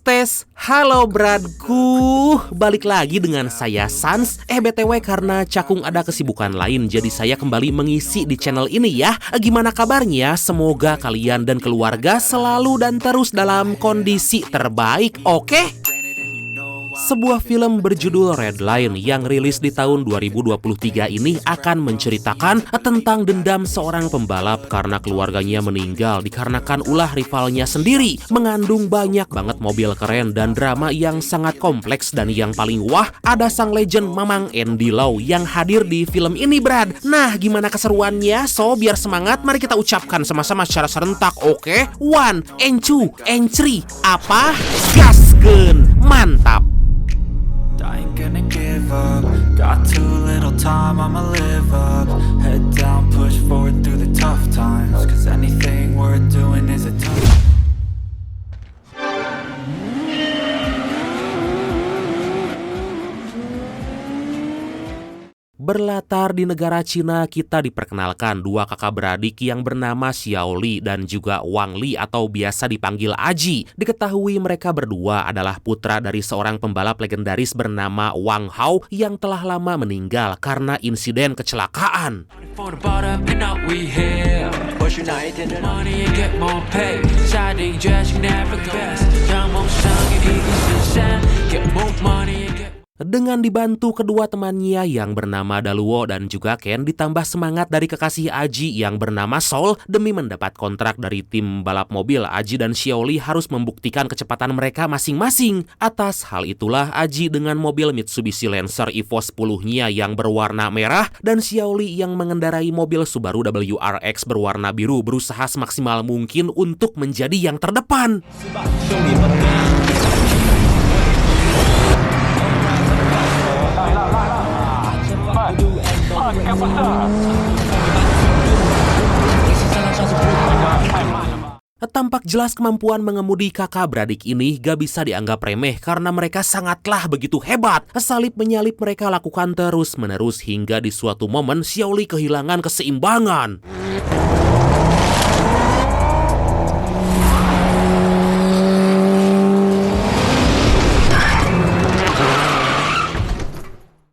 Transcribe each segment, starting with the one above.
Tes, halo bradku, balik lagi dengan saya Sans. BTW karena Cakung ada kesibukan lain, jadi saya kembali mengisi di channel ini ya. Gimana kabarnya? Semoga kalian dan keluarga selalu dan terus dalam kondisi terbaik, oke? Sebuah film berjudul Red Line yang rilis di tahun 2023 ini akan menceritakan tentang dendam seorang pembalap karena keluarganya meninggal dikarenakan ulah rivalnya sendiri. Mengandung banyak banget mobil keren dan drama yang sangat kompleks, dan yang paling wah ada sang legend Mamang Andy Lau yang hadir di film ini, Brad. Nah, gimana keseruannya? So, biar semangat, mari kita ucapkan sama-sama secara serentak, oke? 1, and 2, and 3. Apa? Gaskeun! Mantap! I ain't gonna give up. Got too little time, I'ma live up. Head down, push forward through the tough times. Cause anything worth doing is a tough. Berlatar di negara Cina, kita diperkenalkan dua kakak beradik yang bernama Xiao Li dan juga Wang Li atau biasa dipanggil Aji. Diketahui mereka berdua adalah putra dari seorang pembalap legendaris bernama Wang Hao yang telah lama meninggal karena insiden kecelakaan. Dengan dibantu kedua temannya yang bernama Daluo dan juga Ken, ditambah semangat dari kekasih Aji yang bernama Sol, demi mendapat kontrak dari tim balap mobil, Aji dan Xiao Li harus membuktikan kecepatan mereka masing-masing. Atas hal itulah Aji dengan mobil Mitsubishi Lancer Evo 10-nya yang berwarna merah dan Xiao Li yang mengendarai mobil Subaru WRX berwarna biru berusaha semaksimal mungkin untuk menjadi yang terdepan. Tampak jelas kemampuan mengemudi kakak beradik ini gak bisa dianggap remeh karena mereka sangatlah begitu hebat. Salip menyalip mereka lakukan terus-menerus hingga di suatu momen Xiao Li kehilangan keseimbangan.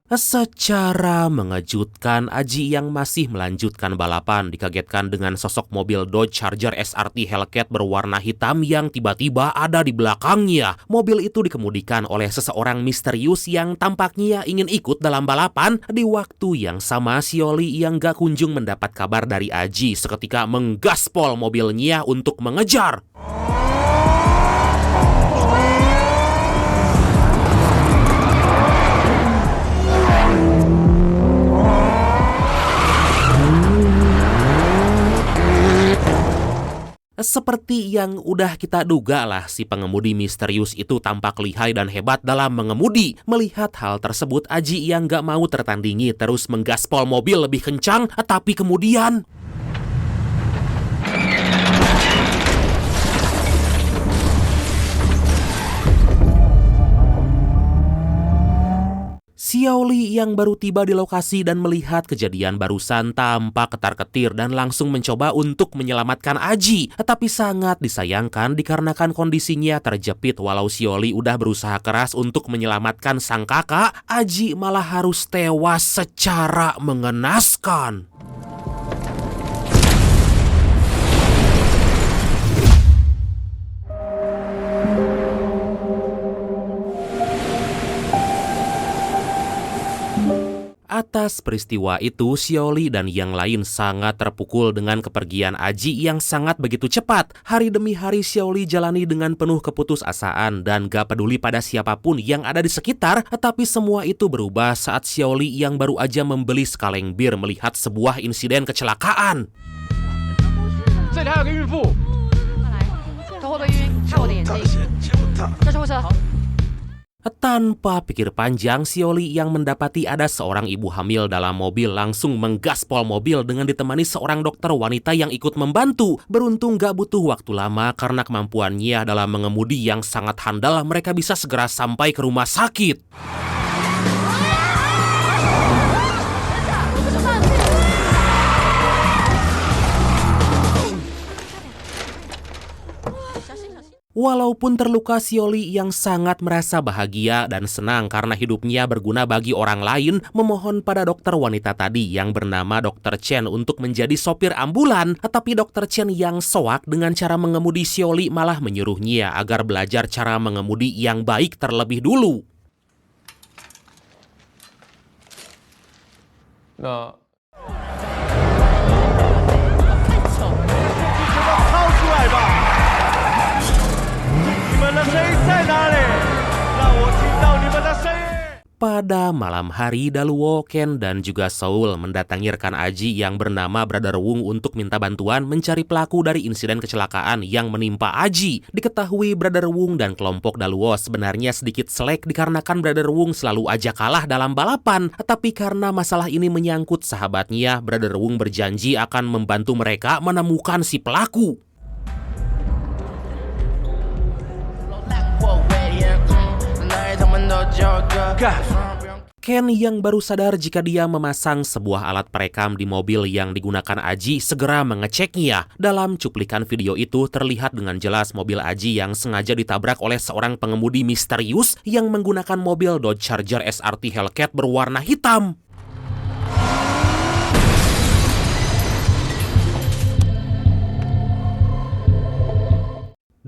Secara mengejutkan, Aji yang masih melanjutkan balapan dikagetkan dengan sosok mobil Dodge Charger SRT Hellcat berwarna hitam yang tiba-tiba ada di belakangnya. Mobil itu dikemudikan oleh seseorang misterius yang tampaknya ingin ikut dalam balapan. Di waktu yang sama, Xiao Li yang gak kunjung mendapat kabar dari Aji seketika menggaspol mobilnya untuk mengejar. Seperti yang udah kita duga lah, si pengemudi misterius itu tampak lihai dan hebat dalam mengemudi. Melihat hal tersebut, Aji yang gak mau tertandingi terus menggaspol mobil lebih kencang, tapi kemudian Xiao Li yang baru tiba di lokasi dan melihat kejadian barusan tampak ketar-ketir dan langsung mencoba untuk menyelamatkan Aji. Tapi sangat disayangkan dikarenakan kondisinya terjepit. Walau Xiao Li udah berusaha keras untuk menyelamatkan sang kakak, Aji malah harus tewas secara mengenaskan. Atas peristiwa itu, Xiao Li dan yang lain sangat terpukul dengan kepergian Aji yang sangat begitu cepat. Hari demi hari Xiao Li jalani dengan penuh keputusasaan dan gak peduli pada siapapun yang ada di sekitar. Tapi semua itu berubah saat Xiao Li yang baru aja membeli sekaleng bir melihat sebuah insiden kecelakaan. 这里还有个孕妇。快来，头会不会晕？看我的眼睛。叫救护车。 Tanpa pikir panjang, Xiaoli yang mendapati ada seorang ibu hamil dalam mobil langsung menggaspol mobil dengan ditemani seorang dokter wanita yang ikut membantu. Beruntung gak butuh waktu lama karena kemampuannya dalam mengemudi yang sangat handal, mereka bisa segera sampai ke rumah sakit. Walaupun terluka, Xiaoli yang sangat merasa bahagia dan senang karena hidupnya berguna bagi orang lain, memohon pada dokter wanita tadi yang bernama Dr. Chen untuk menjadi sopir ambulan. Tapi Dr. Chen yang soak dengan cara mengemudi Xiaoli malah menyuruhnya agar belajar cara mengemudi yang baik terlebih dulu. Nah. 你们的声音在哪里？让我听到你们的声音。 Pada malam hari, Daluo, Ken, dan juga Seoul mendatangi rekan Aji yang bernama Brother Wung untuk minta bantuan mencari pelaku dari insiden kecelakaan yang menimpa Aji. Diketahui Brother Wung dan kelompok Daluo sebenarnya sedikit selek dikarenakan Brother Wung selalu aja kalah dalam balapan. Tapi karena masalah ini menyangkut sahabatnya, Brother Wung berjanji akan membantu mereka menemukan si pelaku. Ken yang baru sadar jika dia memasang sebuah alat perekam di mobil yang digunakan Aji segera mengeceknya. Dalam cuplikan video itu terlihat dengan jelas mobil Aji yang sengaja ditabrak oleh seorang pengemudi misterius yang menggunakan mobil Dodge Charger SRT Hellcat berwarna hitam.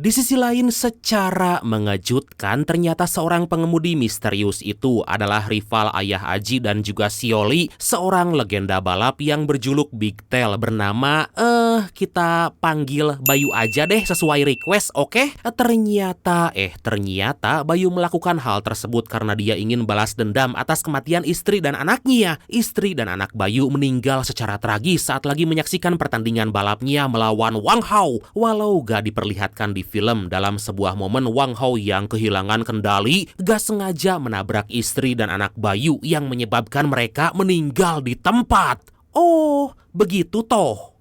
Di sisi lain, secara mengejutkan, ternyata seorang pengemudi misterius itu adalah rival ayah Aji dan juga Xiaoli, seorang legenda balap yang berjuluk Big Tail bernama, kita panggil Bayu aja deh sesuai request, oke? Ternyata Bayu melakukan hal tersebut karena dia ingin balas dendam atas kematian istri dan anaknya. Istri dan anak Bayu meninggal secara tragis saat lagi menyaksikan pertandingan balapnya melawan Wang Hao. Walau gak diperlihatkan di film, dalam sebuah momen Wang Hao yang kehilangan kendali gak sengaja menabrak istri dan anak Bayu yang menyebabkan mereka meninggal di tempat. Oh, begitu toh.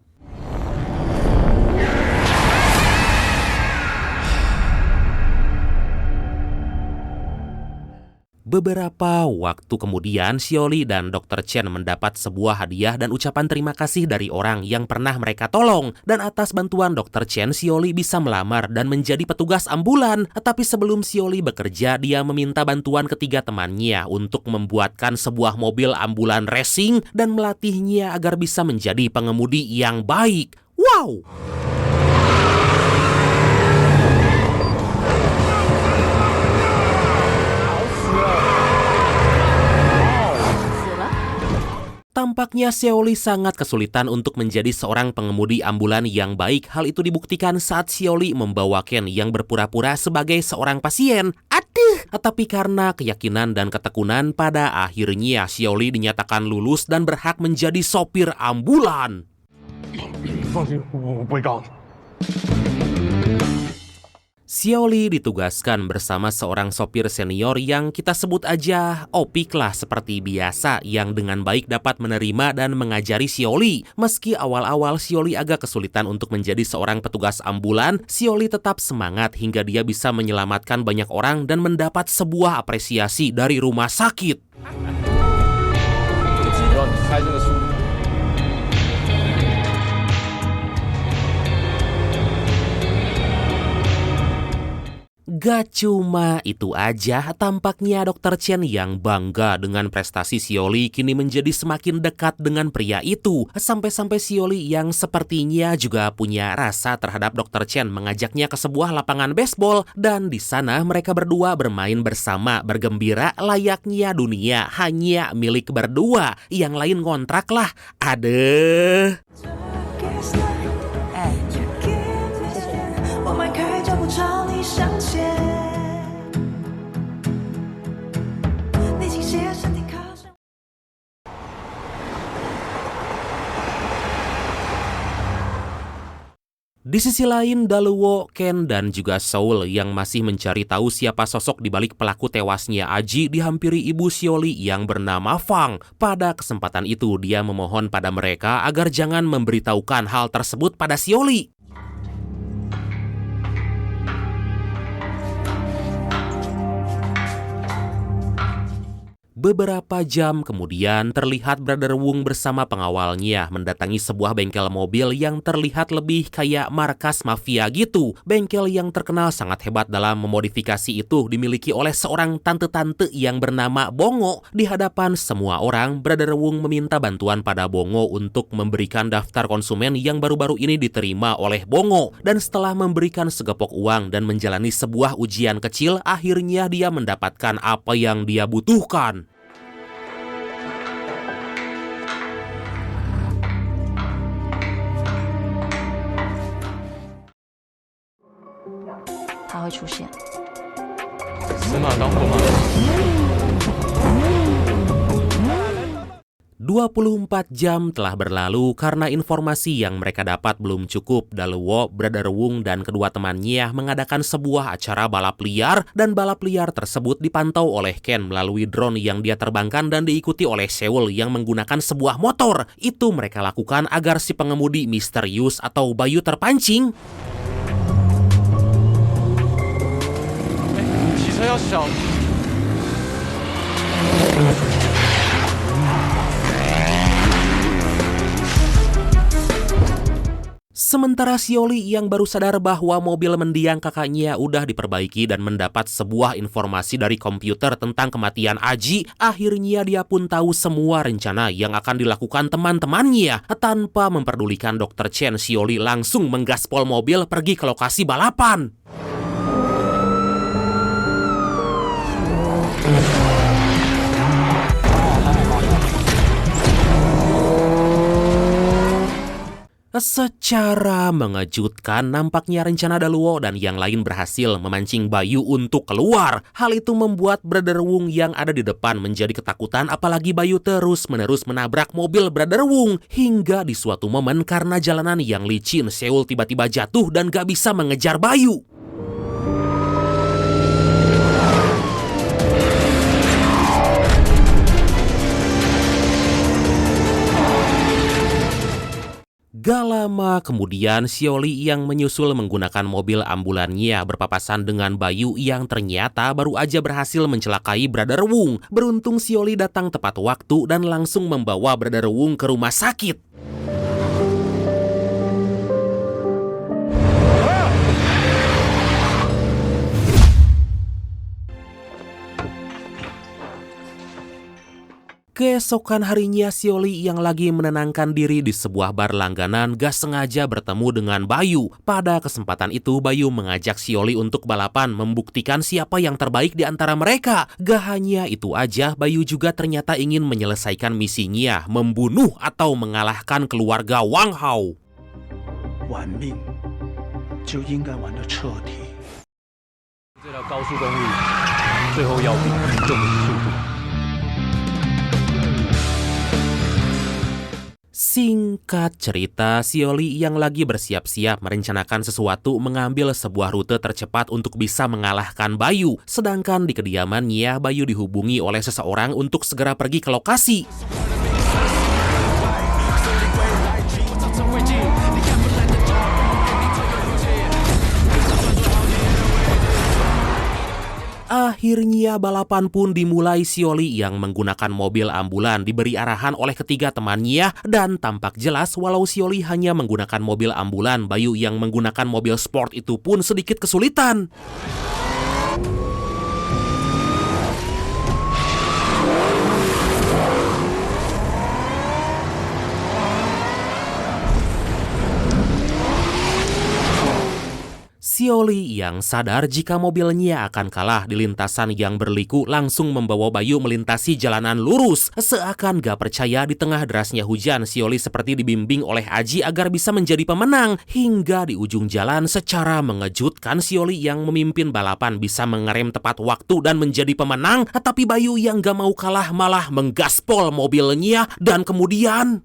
Beberapa waktu kemudian, Xiaoli dan Dr. Chen mendapat sebuah hadiah dan ucapan terima kasih dari orang yang pernah mereka tolong. Dan atas bantuan Dr. Chen, Xiaoli bisa melamar dan menjadi petugas ambulan. Tapi sebelum Xiaoli bekerja, dia meminta bantuan ketiga temannya untuk membuatkan sebuah mobil ambulan racing dan melatihnya agar bisa menjadi pengemudi yang baik. Wow! Tampaknya Xiaoli sangat kesulitan untuk menjadi seorang pengemudi ambulan yang baik. Hal itu dibuktikan saat Xiaoli membawa Ken yang berpura-pura sebagai seorang pasien. Aduh! Tapi karena keyakinan dan ketekunan, pada akhirnya Xiaoli dinyatakan lulus dan berhak menjadi sopir ambulan. 放心，我不会告你。 Xiaoli ditugaskan bersama seorang sopir senior yang kita sebut aja Opik lah seperti biasa, yang dengan baik dapat menerima dan mengajari Xiaoli. Meski awal-awal Xiaoli agak kesulitan untuk menjadi seorang petugas ambulan, Xiaoli tetap semangat hingga dia bisa menyelamatkan banyak orang dan mendapat sebuah apresiasi dari rumah sakit. Gak cuma itu aja, tampaknya Dr. Chen yang bangga dengan prestasi Xiaoli kini menjadi semakin dekat dengan pria itu. Sampai-sampai Xiaoli yang sepertinya juga punya rasa terhadap Dr. Chen mengajaknya ke sebuah lapangan baseball. Dan di sana mereka berdua bermain bersama, bergembira layaknya dunia hanya milik berdua. Yang lain ngontrak lah. Adeh. Di sisi lain, Daluo, Ken, dan juga Seoul yang masih mencari tahu siapa sosok di balik pelaku tewasnya Aji dihampiri ibu Xioli yang bernama Fang. Pada kesempatan itu, dia memohon pada mereka agar jangan memberitahukan hal tersebut pada Xioli. Beberapa jam kemudian terlihat Brother Wung bersama pengawalnya mendatangi sebuah bengkel mobil yang terlihat lebih kayak markas mafia gitu. Bengkel yang terkenal sangat hebat dalam memodifikasi itu dimiliki oleh seorang tante-tante yang bernama Bongo. Di hadapan semua orang, Brother Wung meminta bantuan pada Bongo untuk memberikan daftar konsumen yang baru-baru ini diterima oleh Bongo. Dan setelah memberikan segepok uang dan menjalani sebuah ujian kecil, akhirnya dia mendapatkan apa yang dia butuhkan. 它会出现。死马当活马医。 24 jam telah berlalu karena informasi yang mereka dapat belum cukup. Daluo, Brother Wung, dan kedua temannya mengadakan sebuah acara balap liar, dan balap liar tersebut dipantau oleh Ken melalui drone yang dia terbangkan dan diikuti oleh Seoul yang menggunakan sebuah motor. Itu mereka lakukan agar si pengemudi misterius atau Bayu terpancing. 骑车要小。 Sementara Xioli yang baru sadar bahwa mobil mendiang kakaknya udah diperbaiki dan mendapat sebuah informasi dari komputer tentang kematian Aji, akhirnya dia pun tahu semua rencana yang akan dilakukan teman-temannya. Tanpa memperdulikan Dr. Chen, Xioli langsung menggaspol mobil pergi ke lokasi balapan. Secara mengejutkan, nampaknya rencana Daluo dan yang lain berhasil memancing Bayu untuk keluar. Hal itu membuat Brother Wung yang ada di depan menjadi ketakutan, apalagi Bayu terus-menerus menabrak mobil Brother Wung. Hingga di suatu momen karena jalanan yang licin, Seoul tiba-tiba jatuh dan gak bisa mengejar Bayu. Gak lama kemudian, Xioli yang menyusul menggunakan mobil ambulannya berpapasan dengan Bayu yang ternyata baru aja berhasil mencelakai Brother Wung. Beruntung Xioli datang tepat waktu dan langsung membawa Brother Wung ke rumah sakit. Keesokan harinya, Xioli yang lagi menenangkan diri di sebuah bar langganan gak sengaja bertemu dengan Bayu. Pada kesempatan itu, Bayu mengajak Xioli untuk balapan membuktikan siapa yang terbaik di antara mereka. Gak hanya itu aja, Bayu juga ternyata ingin menyelesaikan misinya, membunuh atau mengalahkan keluarga Wang Hao. 玩命就应该玩得彻底。这条高速公路最后要比重的是速度。 Singkat cerita, Xioli yang lagi bersiap-siap merencanakan sesuatu mengambil sebuah rute tercepat untuk bisa mengalahkan Bayu. Sedangkan di kediamannya, Bayu dihubungi oleh seseorang untuk segera pergi ke lokasi. Akhirnya balapan pun dimulai. Xioli yang menggunakan mobil ambulan diberi arahan oleh ketiga temannya, dan tampak jelas walau Xioli hanya menggunakan mobil ambulan, Bayu yang menggunakan mobil sport itu pun sedikit kesulitan. Xioli yang sadar jika mobilnya akan kalah di lintasan yang berliku langsung membawa Bayu melintasi jalanan lurus. Seakan gak percaya di tengah derasnya hujan, Xioli seperti dibimbing oleh Aji agar bisa menjadi pemenang. Hingga di ujung jalan, secara mengejutkan Xioli yang memimpin balapan bisa mengerem tepat waktu dan menjadi pemenang. Tapi Bayu yang gak mau kalah malah menggaspol mobilnya dan kemudian...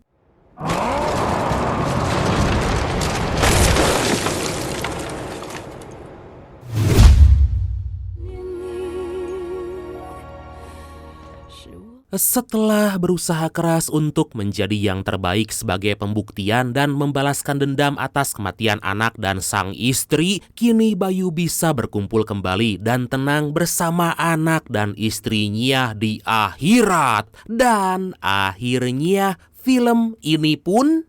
Setelah berusaha keras untuk menjadi yang terbaik sebagai pembuktian dan membalaskan dendam atas kematian anak dan sang istri, kini Bayu bisa berkumpul kembali dan tenang bersama anak dan istrinya di akhirat. Dan akhirnya film ini pun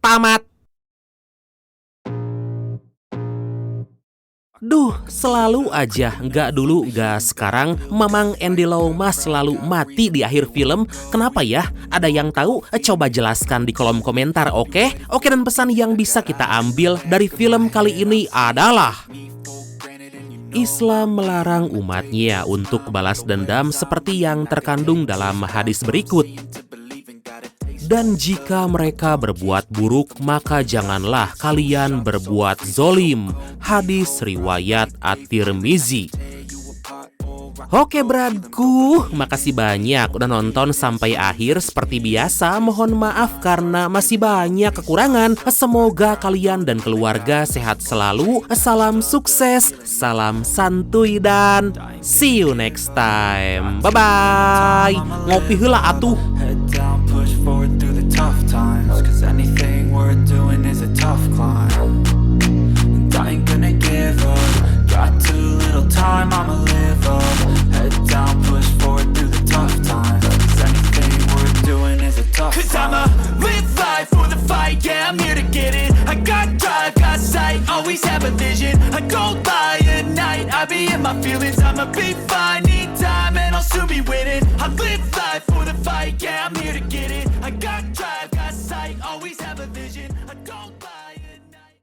tamat. Duh, selalu aja, nggak dulu, nggak sekarang, Mamang Andy Lau Mas selalu mati di akhir film. Kenapa ya? Ada yang tahu? Coba jelaskan di kolom komentar, oke? Oke, dan pesan yang bisa kita ambil dari film kali ini adalah Islam melarang umatnya untuk balas dendam seperti yang terkandung dalam hadis berikut. Dan jika mereka berbuat buruk, maka janganlah kalian berbuat zolim. Hadis riwayat At-Tirmizi. Oke bradku, makasih banyak udah nonton sampai akhir. Seperti biasa, mohon maaf karena masih banyak kekurangan. Semoga kalian dan keluarga sehat selalu. Salam sukses, salam santuy, dan see you next time. Bye-bye. Ngopi heula atuh. Push forward through the tough times, 'cause anything worth doing is a tough climb. And I ain't gonna give up. Got too little time, I'ma live up. Head down, push forward through the tough times, 'cause anything worth doing is a tough climb. 'Cause I'ma live life for the fight, yeah, I'm here to get it. I got drive, got sight, always have a vision. I don't lie at night, I be in my feelings. I'ma be fine, need time, and I'll soon be winning. I live life